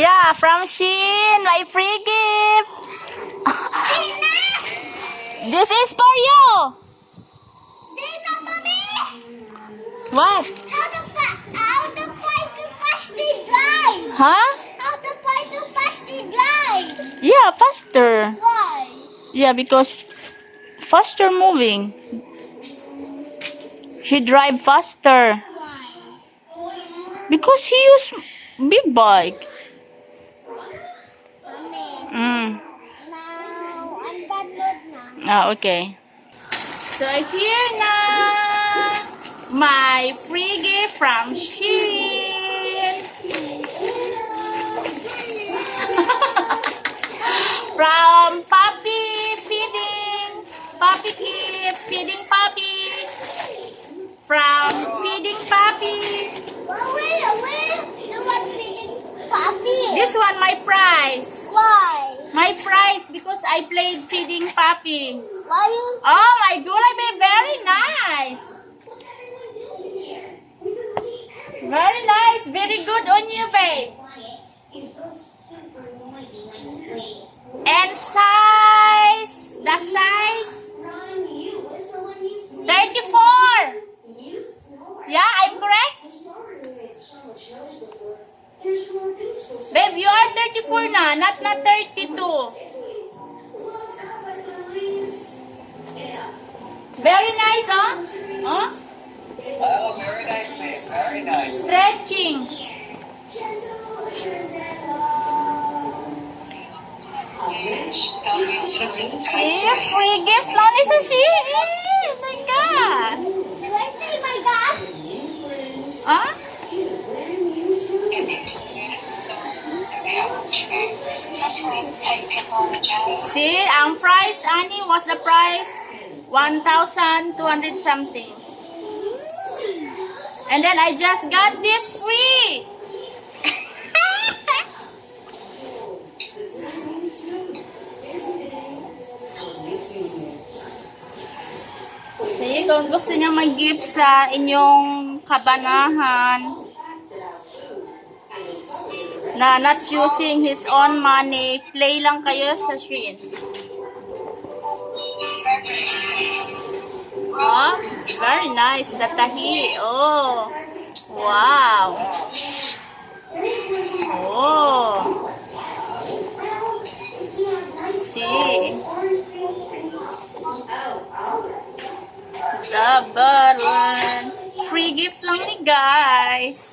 Yeah, from Shein, my free gift. This is for you. What? How the bike to pass the drive? Huh? How the bike to pass the drive? Yeah, faster. Why? Yeah, because faster moving. He drive faster. Why? Because he use big bike. Mommy, now I'm download na. Ah, okay. So here na my free gift from Shein. From puppy feeding. Puppy gift. Feeding puppy. From feeding puppy. Where? The one feeding puppy. This one my prize. Why? My prize because I played feeding puppy. Why you? Oh my gulay babe, very nice. Very nice, very good on you babe. And size, the size 34. Yeah, I'm correct? Babe, you are 34 na, not 32. Very nice, huh? Huh? Oh, very nice, babe. Very nice. Stretching. See, free gift lang ni Sushi. Oh my God. Birthday, my God. Huh? See, ang price, Ani, what's the price? 1,200 something. And then I just got this free. See, kung gusto niya mag-gift sa inyong kabanahan na not using his own money, play lang kayo sa Shein. Oh, very nice. The tahi. Oh, wow. Oh. See. The balloon. Free gift lang ni guys.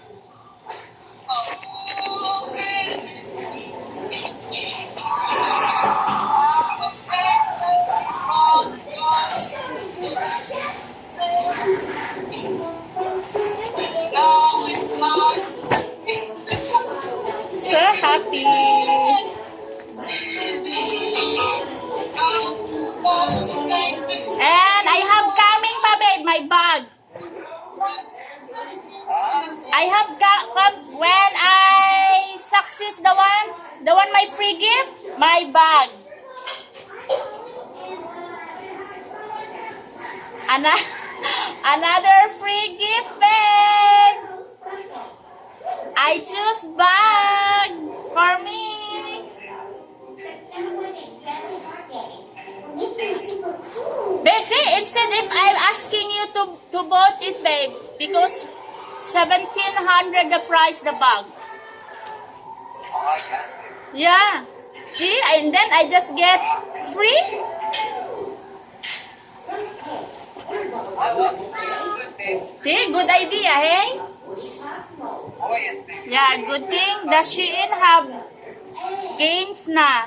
So happy. And I have coming pa babe, my bag. I have when I success the one my free gift, my bag. Another free gift, babe. I choose bag for me. Babe, see, instead if I'm asking you to vote it, babe, because 1,700 the price the bag. Yeah. See, and then I just get free. See, good idea, hey? Yeah, good thing the Shein have games na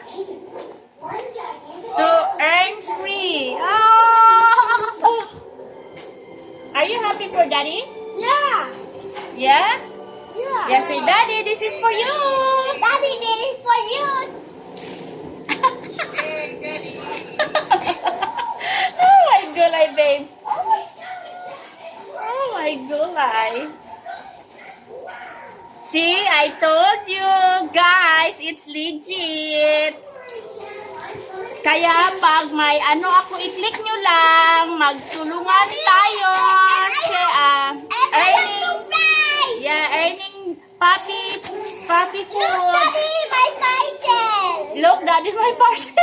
to earn free. Oh. Are you happy for daddy? Yeah. Yeah? Yeah. Yeah, say daddy, this is for you. Daddy, this is for you. Oh my gulay, babe. Oh my gulay. See, I told you, guys, it's legit. Kaya pag may ano ako, i-click nyo lang, magtulungan tayo. Earning Puppy Look, food. Daddy, my parcel. Look, Daddy, my parcel.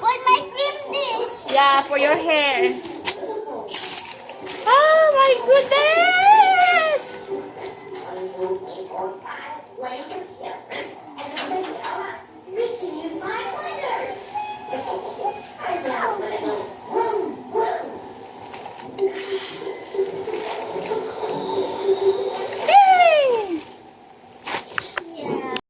What my cream dish? Yeah, for your hair. Oh my goodness.